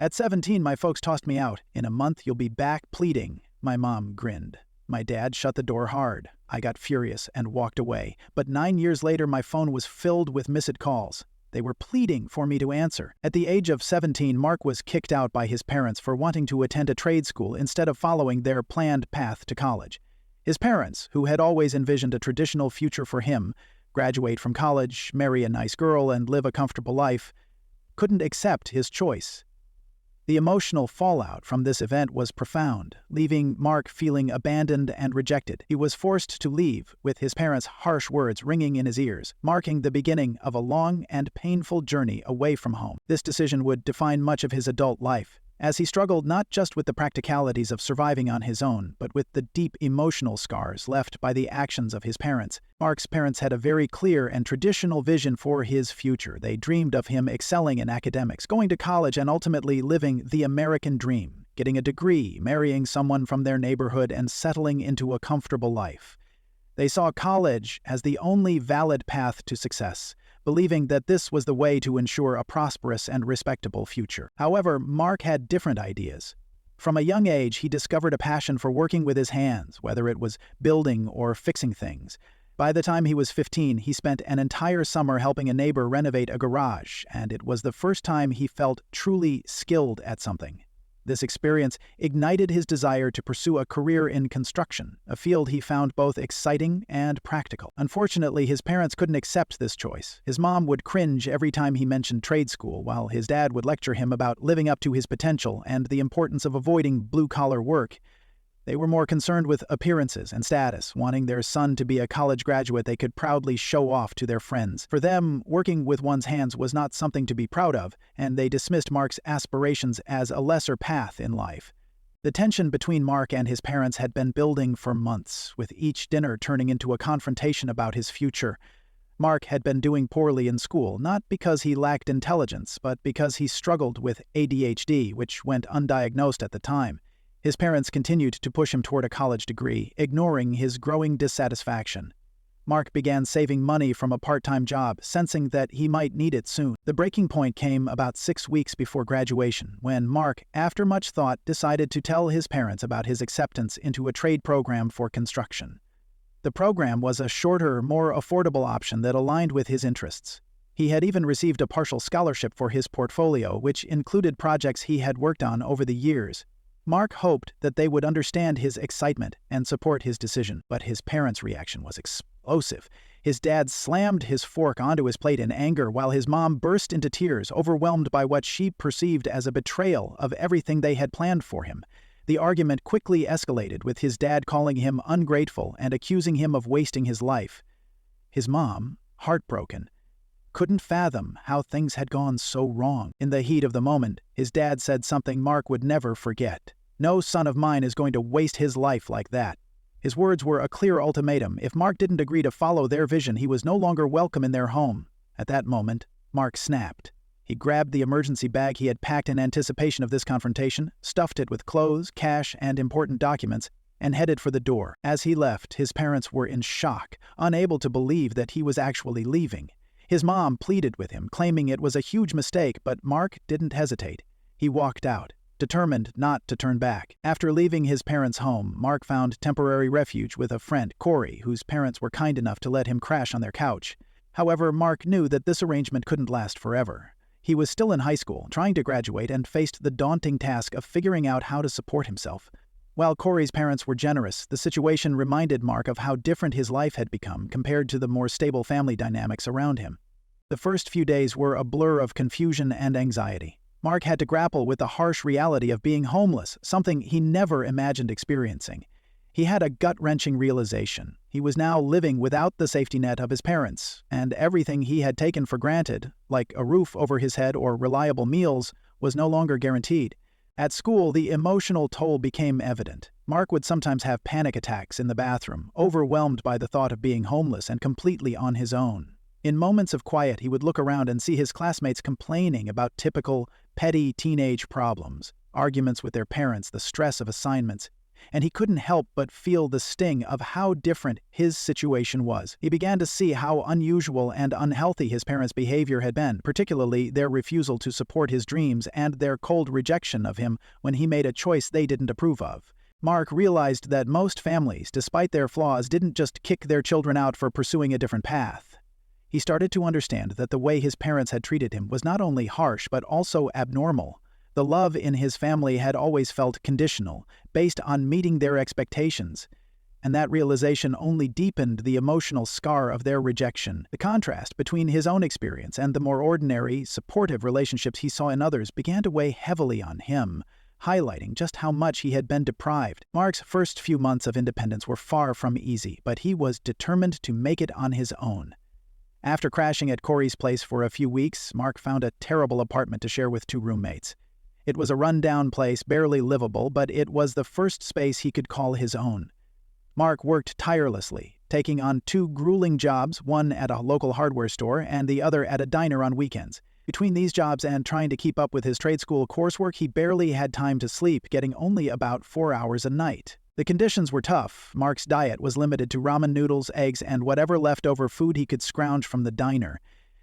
At 17, my folks tossed me out. In a month, you'll be back pleading, my mom grinned. My dad shut the door hard. I got furious and walked away. But 9 years later, my phone was filled with missed calls. They were pleading for me to answer. At the age of 17, Mark was kicked out by his parents for wanting to attend a trade school instead of following their planned path to college. His parents, who had always envisioned a traditional future for him, graduate from college, marry a nice girl, and live a comfortable life, couldn't accept his choice. The emotional fallout from this event was profound, leaving Mark feeling abandoned and rejected. He was forced to leave, with his parents' harsh words ringing in his ears, marking the beginning of a long and painful journey away from home. This decision would define much of his adult life, as he struggled not just with the practicalities of surviving on his own, but with the deep emotional scars left by the actions of his parents. Mark's parents had a very clear and traditional vision for his future. They dreamed of him excelling in academics, going to college, and ultimately living the American dream, getting a degree, marrying someone from their neighborhood, and settling into a comfortable life. They saw college as the only valid path to success, believing that this was the way to ensure a prosperous and respectable future. However, Mark had different ideas. From a young age, he discovered a passion for working with his hands, whether it was building or fixing things. By the time he was 15, he spent an entire summer helping a neighbor renovate a garage, and it was the first time he felt truly skilled at something. This experience ignited his desire to pursue a career in construction, a field he found both exciting and practical. Unfortunately, his parents couldn't accept this choice. His mom would cringe every time he mentioned trade school, while his dad would lecture him about living up to his potential and the importance of avoiding blue-collar work. They were more concerned with appearances and status, wanting their son to be a college graduate they could proudly show off to their friends. For them, working with one's hands was not something to be proud of, and they dismissed Mark's aspirations as a lesser path in life. The tension between Mark and his parents had been building for months, with each dinner turning into a confrontation about his future. Mark had been doing poorly in school, not because he lacked intelligence, but because he struggled with ADHD, which went undiagnosed at the time. His parents continued to push him toward a college degree, ignoring his growing dissatisfaction. Mark began saving money from a part-time job, sensing that he might need it soon. The breaking point came about 6 weeks before graduation, when Mark, after much thought, decided to tell his parents about his acceptance into a trade program for construction. The program was a shorter, more affordable option that aligned with his interests. He had even received a partial scholarship for his portfolio, which included projects he had worked on over the years. Mark hoped that they would understand his excitement and support his decision, but his parents' reaction was explosive. His dad slammed his fork onto his plate in anger, while his mom burst into tears, overwhelmed by what she perceived as a betrayal of everything they had planned for him. The argument quickly escalated, with his dad calling him ungrateful and accusing him of wasting his life. His mom, heartbroken, couldn't fathom how things had gone so wrong. In the heat of the moment, his dad said something Mark would never forget. "No son of mine is going to waste his life like that." His words were a clear ultimatum. If Mark didn't agree to follow their vision, he was no longer welcome in their home. At that moment, Mark snapped. He grabbed the emergency bag he had packed in anticipation of this confrontation, stuffed it with clothes, cash, and important documents, and headed for the door. As he left, his parents were in shock, unable to believe that he was actually leaving. His mom pleaded with him, claiming it was a huge mistake, but Mark didn't hesitate. He walked out, determined not to turn back. After leaving his parents' home, Mark found temporary refuge with a friend, Corey, whose parents were kind enough to let him crash on their couch. However, Mark knew that this arrangement couldn't last forever. He was still in high school, trying to graduate, and faced the daunting task of figuring out how to support himself. While Corey's parents were generous, the situation reminded Mark of how different his life had become compared to the more stable family dynamics around him. The first few days were a blur of confusion and anxiety. Mark had to grapple with the harsh reality of being homeless, something he never imagined experiencing. He had a gut-wrenching realization. He was now living without the safety net of his parents, and everything he had taken for granted, like a roof over his head or reliable meals, was no longer guaranteed. At school, the emotional toll became evident. Mark would sometimes have panic attacks in the bathroom, overwhelmed by the thought of being homeless and completely on his own. In moments of quiet, he would look around and see his classmates complaining about typical, petty teenage problems, arguments with their parents, the stress of assignments. and he couldn't help but feel the sting of how different his situation was. He began to see how unusual and unhealthy his parents' behavior had been, particularly their refusal to support his dreams and their cold rejection of him when he made a choice they didn't approve of. Mark realized that most families, despite their flaws, didn't just kick their children out for pursuing a different path. He started to understand that the way his parents had treated him was not only harsh but also abnormal. The love in his family had always felt conditional, based on meeting their expectations, and that realization only deepened the emotional scar of their rejection. The contrast between his own experience and the more ordinary, supportive relationships he saw in others began to weigh heavily on him, highlighting just how much he had been deprived. Mark's first few months of independence were far from easy, but he was determined to make it on his own. After crashing at Corey's place for a few weeks, Mark found a terrible apartment to share with 2 roommates. It was a run-down place, barely livable, but it was the first space he could call his own. Mark worked tirelessly, taking on 2 grueling jobs, one at a local hardware store and the other at a diner on weekends. Between these jobs and trying to keep up with his trade school coursework, he barely had time to sleep, getting only about 4 hours a night. The conditions were tough. Mark's diet was limited to ramen noodles, eggs, and whatever leftover food he could scrounge from the diner.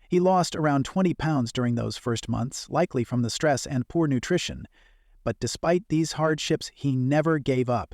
He lost around 20 pounds during those first months, likely from the stress and poor nutrition. But despite these hardships, he never gave up.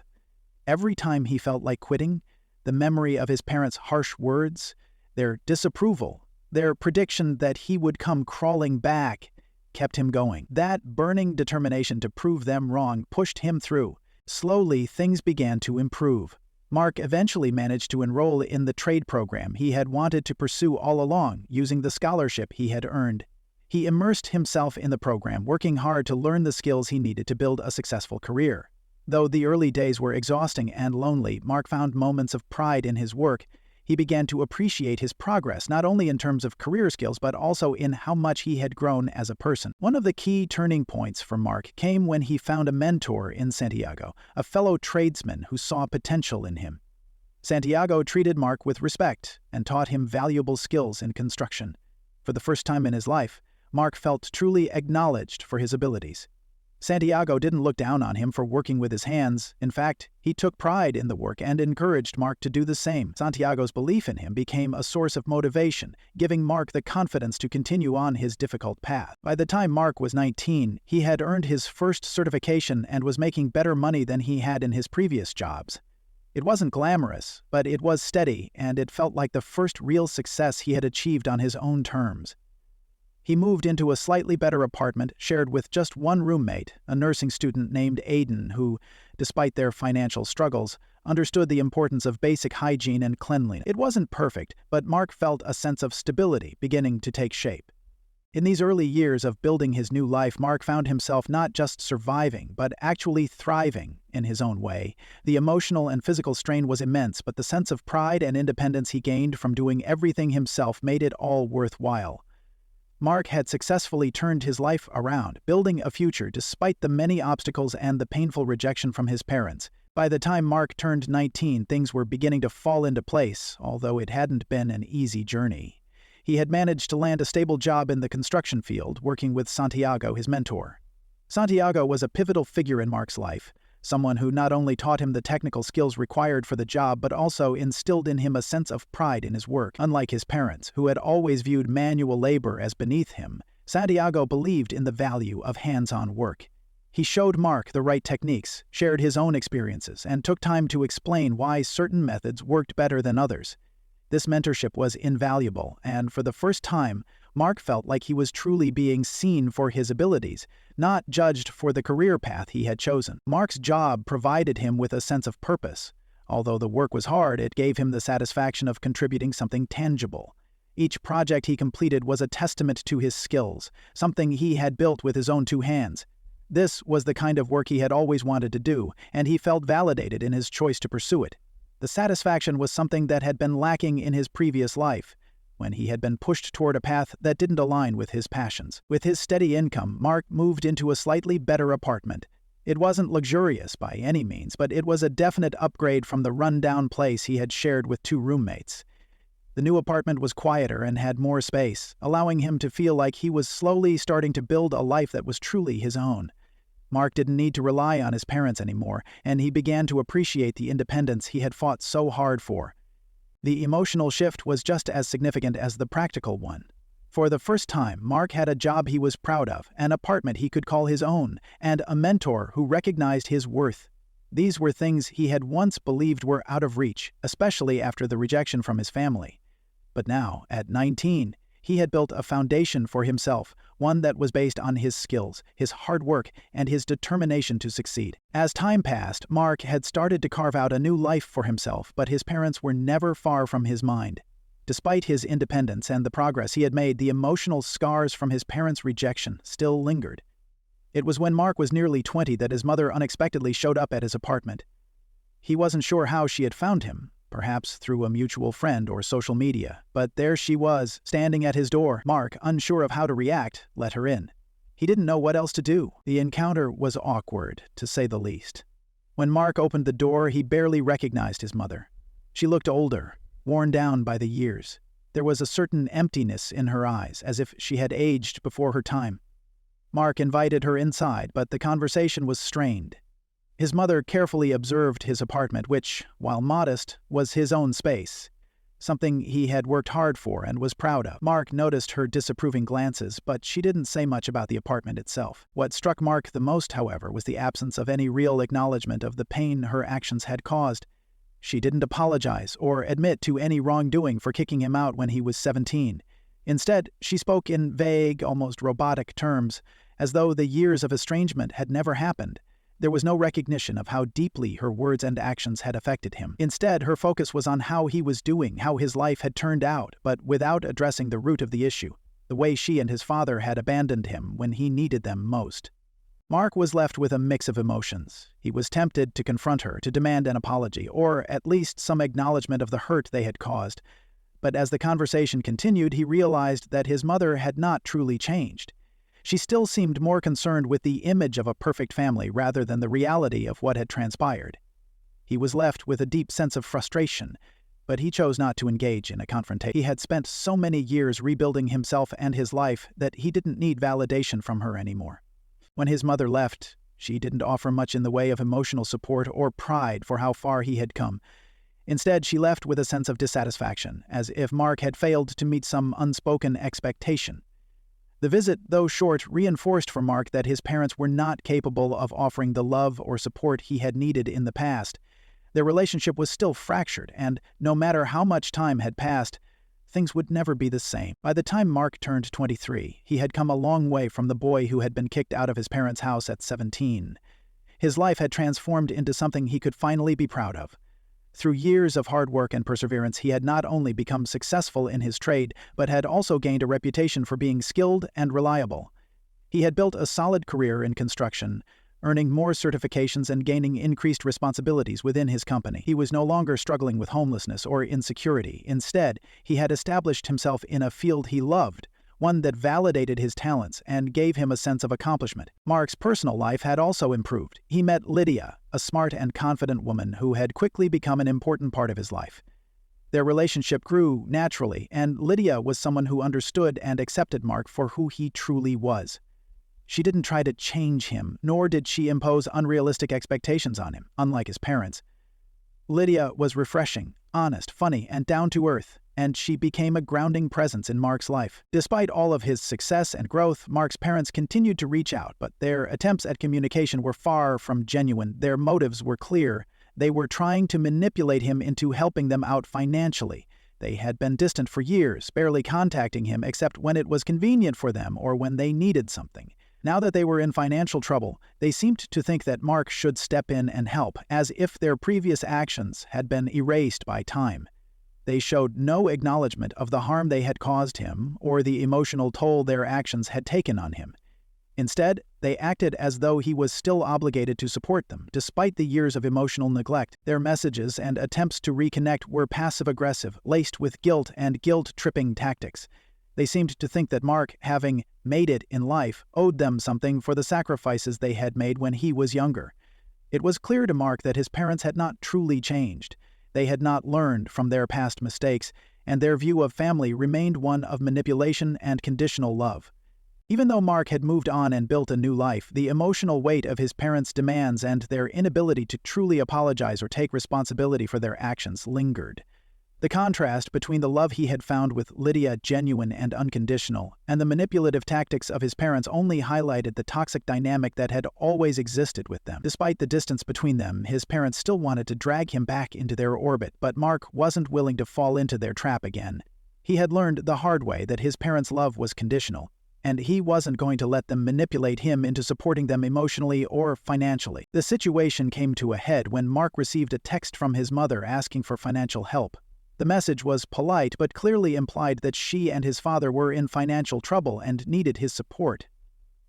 Every time he felt like quitting, the memory of his parents' harsh words, their disapproval, their prediction that he would come crawling back, kept him going. That burning determination to prove them wrong pushed him through. Slowly, things began to improve. Mark eventually managed to enroll in the trade program he had wanted to pursue all along, using the scholarship he had earned. He immersed himself in the program, working hard to learn the skills he needed to build a successful career. Though the early days were exhausting and lonely, Mark found moments of pride in his work. He began to appreciate his progress, not only in terms of career skills, but also in how much he had grown as a person. One of the key turning points for Mark came when he found a mentor in Santiago, a fellow tradesman who saw potential in him. Santiago treated Mark with respect and taught him valuable skills in construction. For the first time in his life, Mark felt truly acknowledged for his abilities. Santiago didn't look down on him for working with his hands. In fact, he took pride in the work and encouraged Mark to do the same. Santiago's belief in him became a source of motivation, giving Mark the confidence to continue on his difficult path. By the time Mark was 19, he had earned his first certification and was making better money than he had in his previous jobs. It wasn't glamorous, but it was steady, and it felt like the first real success he had achieved on his own terms. He moved into a slightly better apartment shared with just one roommate, a nursing student named Aiden, who, despite their financial struggles, understood the importance of basic hygiene and cleanliness. It wasn't perfect, but Mark felt a sense of stability beginning to take shape. In these early years of building his new life, Mark found himself not just surviving, but actually thriving in his own way. The emotional and physical strain was immense, but the sense of pride and independence he gained from doing everything himself made it all worthwhile. Mark had successfully turned his life around, building a future despite the many obstacles and the painful rejection from his parents. By the time Mark turned 19, things were beginning to fall into place, although it hadn't been an easy journey. He had managed to land a stable job in the construction field, working with Santiago, his mentor. Santiago was a pivotal figure in Mark's life, someone who not only taught him the technical skills required for the job, but also instilled in him a sense of pride in his work. Unlike his parents, who had always viewed manual labor as beneath him, Santiago believed in the value of hands-on work. He showed Mark the right techniques, shared his own experiences, and took time to explain why certain methods worked better than others. This mentorship was invaluable, and for the first time, Mark felt like he was truly being seen for his abilities, not judged for the career path he had chosen. Mark's job provided him with a sense of purpose. Although the work was hard, it gave him the satisfaction of contributing something tangible. Each project he completed was a testament to his skills, something he had built with his own 2 hands. This was the kind of work he had always wanted to do, and he felt validated in his choice to pursue it. The satisfaction was something that had been lacking in his previous life, when he had been pushed toward a path that didn't align with his passions. With his steady income, Mark moved into a slightly better apartment. It wasn't luxurious by any means, but it was a definite upgrade from the run-down place he had shared with 2 roommates. The new apartment was quieter and had more space, allowing him to feel like he was slowly starting to build a life that was truly his own. Mark didn't need to rely on his parents anymore, and he began to appreciate the independence he had fought so hard for. The emotional shift was just as significant as the practical one. For the first time, Mark had a job he was proud of, an apartment he could call his own, and a mentor who recognized his worth. These were things he had once believed were out of reach, especially after the rejection from his family. But now, at 19, he had built a foundation for himself, one that was based on his skills, his hard work, and his determination to succeed. As time passed, Mark had started to carve out a new life for himself, but his parents were never far from his mind. Despite his independence and the progress he had made, the emotional scars from his parents' rejection still lingered. It was when Mark was nearly 20 that his mother unexpectedly showed up at his apartment. He wasn't sure how she had found him, perhaps through a mutual friend or social media, but there she was, standing at his door. Mark, unsure of how to react, let her in. He didn't know what else to do. The encounter was awkward, to say the least. When Mark opened the door, he barely recognized his mother. She looked older, worn down by the years. There was a certain emptiness in her eyes, as if she had aged before her time. Mark invited her inside, but the conversation was strained. His mother carefully observed his apartment, which, while modest, was his own space, something he had worked hard for and was proud of. Mark noticed her disapproving glances, but she didn't say much about the apartment itself. What struck Mark the most, however, was the absence of any real acknowledgement of the pain her actions had caused. She didn't apologize or admit to any wrongdoing for kicking him out when he was 17. Instead, she spoke in vague, almost robotic terms, as though the years of estrangement had never happened. There was no recognition of how deeply her words and actions had affected him. Instead, her focus was on how he was doing, how his life had turned out, but without addressing the root of the issue, the way she and his father had abandoned him when he needed them most. Mark was left with a mix of emotions. He was tempted to confront her, to demand an apology, or at least some acknowledgement of the hurt they had caused. But as the conversation continued, he realized that his mother had not truly changed. She still seemed more concerned with the image of a perfect family rather than the reality of what had transpired. He was left with a deep sense of frustration, but he chose not to engage in a confrontation. He had spent so many years rebuilding himself and his life that he didn't need validation from her anymore. When his mother left, she didn't offer much in the way of emotional support or pride for how far he had come. Instead, she left with a sense of dissatisfaction, as if Mark had failed to meet some unspoken expectation. The visit, though short, reinforced for Mark that his parents were not capable of offering the love or support he had needed in the past. Their relationship was still fractured, and no matter how much time had passed, things would never be the same. By the time Mark turned 23, he had come a long way from the boy who had been kicked out of his parents' house at 17. His life had transformed into something he could finally be proud of. Through years of hard work and perseverance, he had not only become successful in his trade, but had also gained a reputation for being skilled and reliable. He had built a solid career in construction, earning more certifications and gaining increased responsibilities within his company. He was no longer struggling with homelessness or insecurity. Instead, he had established himself in a field he loved, one that validated his talents and gave him a sense of accomplishment. Mark's personal life had also improved. He met Lydia, a smart and confident woman who had quickly become an important part of his life. Their relationship grew naturally, and Lydia was someone who understood and accepted Mark for who he truly was. She didn't try to change him, nor did she impose unrealistic expectations on him, unlike his parents. Lydia was refreshing, honest, funny, and down-to-earth, and she became a grounding presence in Mark's life. Despite all of his success and growth, Mark's parents continued to reach out, but their attempts at communication were far from genuine. Their motives were clear. They were trying to manipulate him into helping them out financially. They had been distant for years, barely contacting him except when it was convenient for them or when they needed something. Now that they were in financial trouble, they seemed to think that Mark should step in and help, as if their previous actions had been erased by time. They showed no acknowledgement of the harm they had caused him or the emotional toll their actions had taken on him. Instead, they acted as though he was still obligated to support them, despite the years of emotional neglect. Their messages and attempts to reconnect were passive-aggressive, laced with guilt and guilt-tripping tactics. They seemed to think that Mark, having made it in life, owed them something for the sacrifices they had made when he was younger. It was clear to Mark that his parents had not truly changed. They had not learned from their past mistakes, and their view of family remained one of manipulation and conditional love. Even though Mark had moved on and built a new life, the emotional weight of his parents' demands and their inability to truly apologize or take responsibility for their actions lingered. The contrast between the love he had found with Lydia, genuine and unconditional, and the manipulative tactics of his parents only highlighted the toxic dynamic that had always existed with them. Despite the distance between them, his parents still wanted to drag him back into their orbit, but Mark wasn't willing to fall into their trap again. He had learned the hard way that his parents' love was conditional, and he wasn't going to let them manipulate him into supporting them emotionally or financially. The situation came to a head when Mark received a text from his mother asking for financial help. The message was polite but clearly implied that she and his father were in financial trouble and needed his support.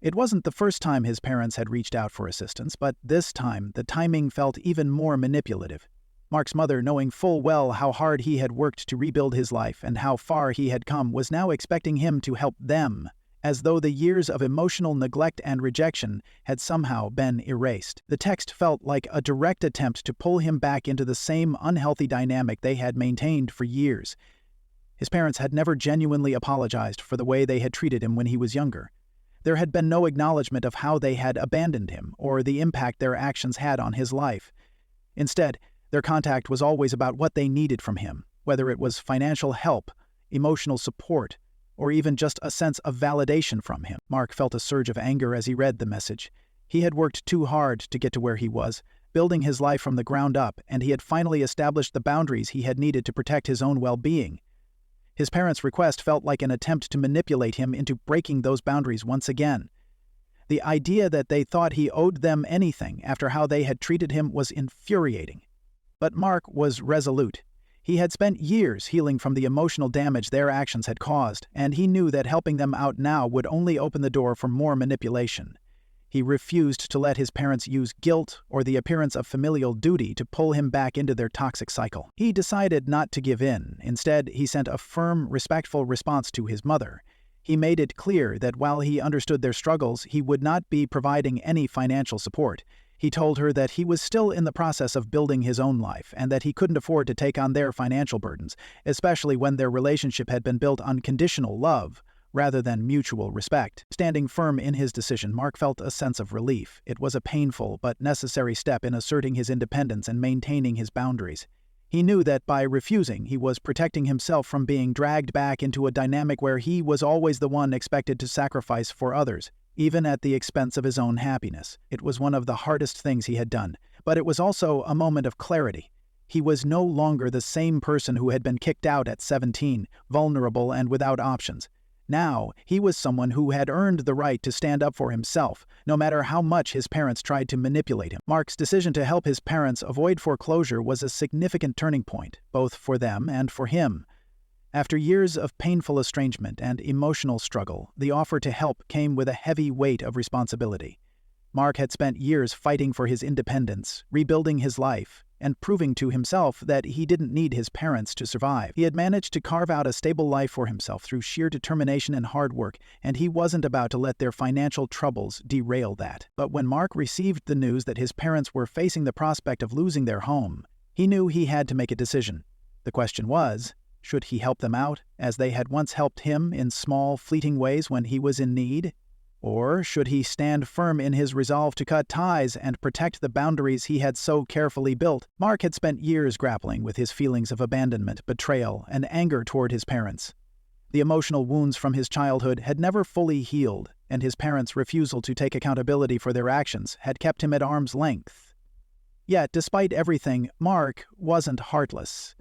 It wasn't the first time his parents had reached out for assistance, but this time the timing felt even more manipulative. Mark's mother, knowing full well how hard he had worked to rebuild his life and how far he had come, was now expecting him to help them, as though the years of emotional neglect and rejection had somehow been erased. The text felt like a direct attempt to pull him back into the same unhealthy dynamic they had maintained for years. His parents had never genuinely apologized for the way they had treated him when he was younger. There had been no acknowledgement of how they had abandoned him or the impact their actions had on his life. Instead, their contact was always about what they needed from him, whether it was financial help, emotional support, or even just a sense of validation from him. Mark felt a surge of anger as he read the message. He had worked too hard to get to where he was, building his life from the ground up, and he had finally established the boundaries he had needed to protect his own well-being. His parents' request felt like an attempt to manipulate him into breaking those boundaries once again. The idea that they thought he owed them anything after how they had treated him was infuriating. But Mark was resolute. He had spent years healing from the emotional damage their actions had caused, and he knew that helping them out now would only open the door for more manipulation. He refused to let his parents use guilt or the appearance of familial duty to pull him back into their toxic cycle. He decided not to give in. Instead, he sent a firm, respectful response to his mother. He made it clear that while he understood their struggles, he would not be providing any financial support. He told her that he was still in the process of building his own life and that he couldn't afford to take on their financial burdens, especially when their relationship had been built on conditional love rather than mutual respect. Standing firm in his decision, Mark felt a sense of relief. It was a painful but necessary step in asserting his independence and maintaining his boundaries. He knew that by refusing, he was protecting himself from being dragged back into a dynamic where he was always the one expected to sacrifice for others, even at the expense of his own happiness. It was one of the hardest things he had done, but it was also a moment of clarity. He was no longer the same person who had been kicked out at 17, vulnerable and without options. Now, he was someone who had earned the right to stand up for himself, no matter how much his parents tried to manipulate him. Mark's decision to help his parents avoid foreclosure was a significant turning point, both for them and for him. After years of painful estrangement and emotional struggle, the offer to help came with a heavy weight of responsibility. Mark had spent years fighting for his independence, rebuilding his life, and proving to himself that he didn't need his parents to survive. He had managed to carve out a stable life for himself through sheer determination and hard work, and he wasn't about to let their financial troubles derail that. But when Mark received the news that his parents were facing the prospect of losing their home, he knew he had to make a decision. The question was, should he help them out, as they had once helped him in small, fleeting ways when he was in need? Or should he stand firm in his resolve to cut ties and protect the boundaries he had so carefully built? Mark had spent years grappling with his feelings of abandonment, betrayal, and anger toward his parents. The emotional wounds from his childhood had never fully healed, and his parents' refusal to take accountability for their actions had kept him at arm's length. Yet, despite everything, Mark wasn't heartless.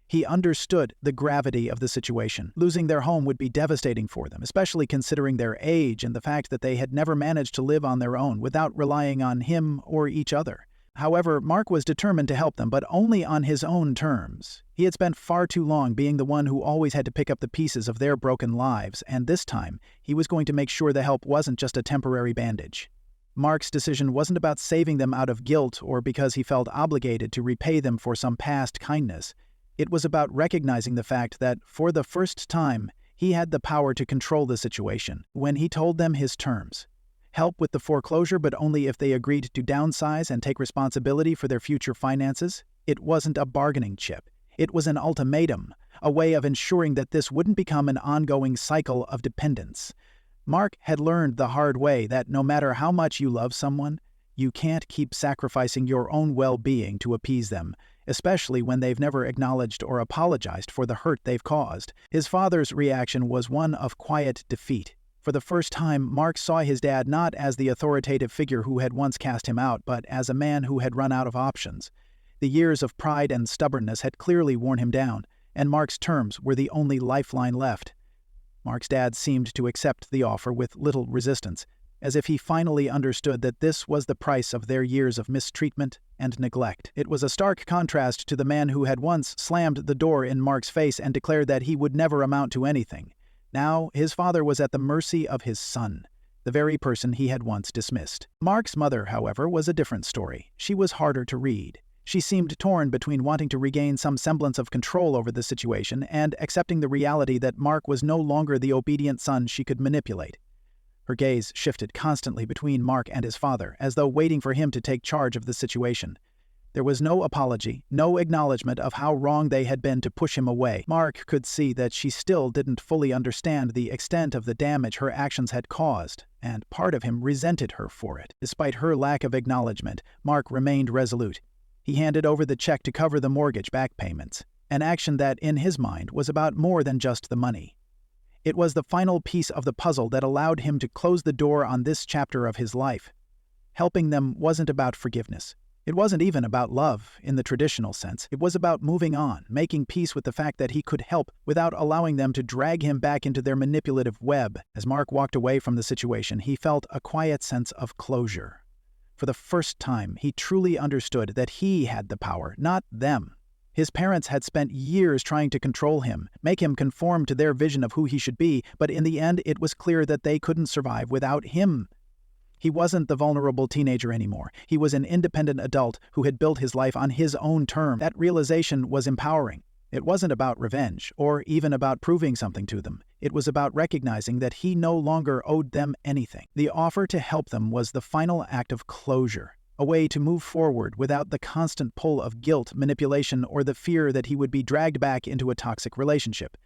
He understood the gravity of the situation. Losing their home would be devastating for them, especially considering their age and the fact that they had never managed to live on their own without relying on him or each other. However, Mark was determined to help them, but only on his own terms. He had spent far too long being the one who always had to pick up the pieces of their broken lives, and this time, he was going to make sure the help wasn't just a temporary bandage. Mark's decision wasn't about saving them out of guilt or because he felt obligated to repay them for some past kindness. It was about recognizing the fact that, for the first time, he had the power to control the situation. When he told them his terms, help with the foreclosure but only if they agreed to downsize and take responsibility for their future finances, it wasn't a bargaining chip. It was an ultimatum, a way of ensuring that this wouldn't become an ongoing cycle of dependence. Mark had learned the hard way that no matter how much you love someone, you can't keep sacrificing your own well-being to appease them, especially when they've never acknowledged or apologized for the hurt they've caused. His father's reaction was one of quiet defeat. For the first time, Mark saw his dad not as the authoritative figure who had once cast him out, but as a man who had run out of options. The years of pride and stubbornness had clearly worn him down, and Mark's terms were the only lifeline left. Mark's dad seemed to accept the offer with little resistance, as if he finally understood that this was the price of their years of mistreatment and neglect. It was a stark contrast to the man who had once slammed the door in Mark's face and declared that he would never amount to anything. Now, his father was at the mercy of his son, the very person he had once dismissed. Mark's mother, however, was a different story. She was harder to read. She seemed torn between wanting to regain some semblance of control over the situation and accepting the reality that Mark was no longer the obedient son she could manipulate. Her gaze shifted constantly between Mark and his father, as though waiting for him to take charge of the situation. There was no apology, no acknowledgement of how wrong they had been to push him away. Mark could see that she still didn't fully understand the extent of the damage her actions had caused, and part of him resented her for it. Despite her lack of acknowledgement, Mark remained resolute. He handed over the check to cover the mortgage back payments, an action that, in his mind, was about more than just the money. It was the final piece of the puzzle that allowed him to close the door on this chapter of his life. Helping them wasn't about forgiveness. It wasn't even about love, in the traditional sense. It was about moving on, making peace with the fact that he could help without allowing them to drag him back into their manipulative web. As Mark walked away from the situation, he felt a quiet sense of closure. For the first time, he truly understood that he had the power, not them. His parents had spent years trying to control him, make him conform to their vision of who he should be, but in the end it was clear that they couldn't survive without him. He wasn't the vulnerable teenager anymore. He was an independent adult who had built his life on his own terms. That realization was empowering. It wasn't about revenge, or even about proving something to them. It was about recognizing that he no longer owed them anything. The offer to help them was the final act of closure, a way to move forward without the constant pull of guilt, manipulation, or the fear that he would be dragged back into a toxic relationship.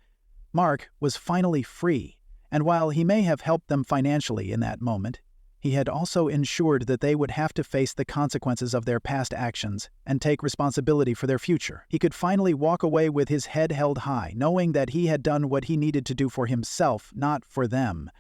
Mark was finally free, and while he may have helped them financially in that moment, he had also ensured that they would have to face the consequences of their past actions and take responsibility for their future. He could finally walk away with his head held high, knowing that he had done what he needed to do for himself, not for them.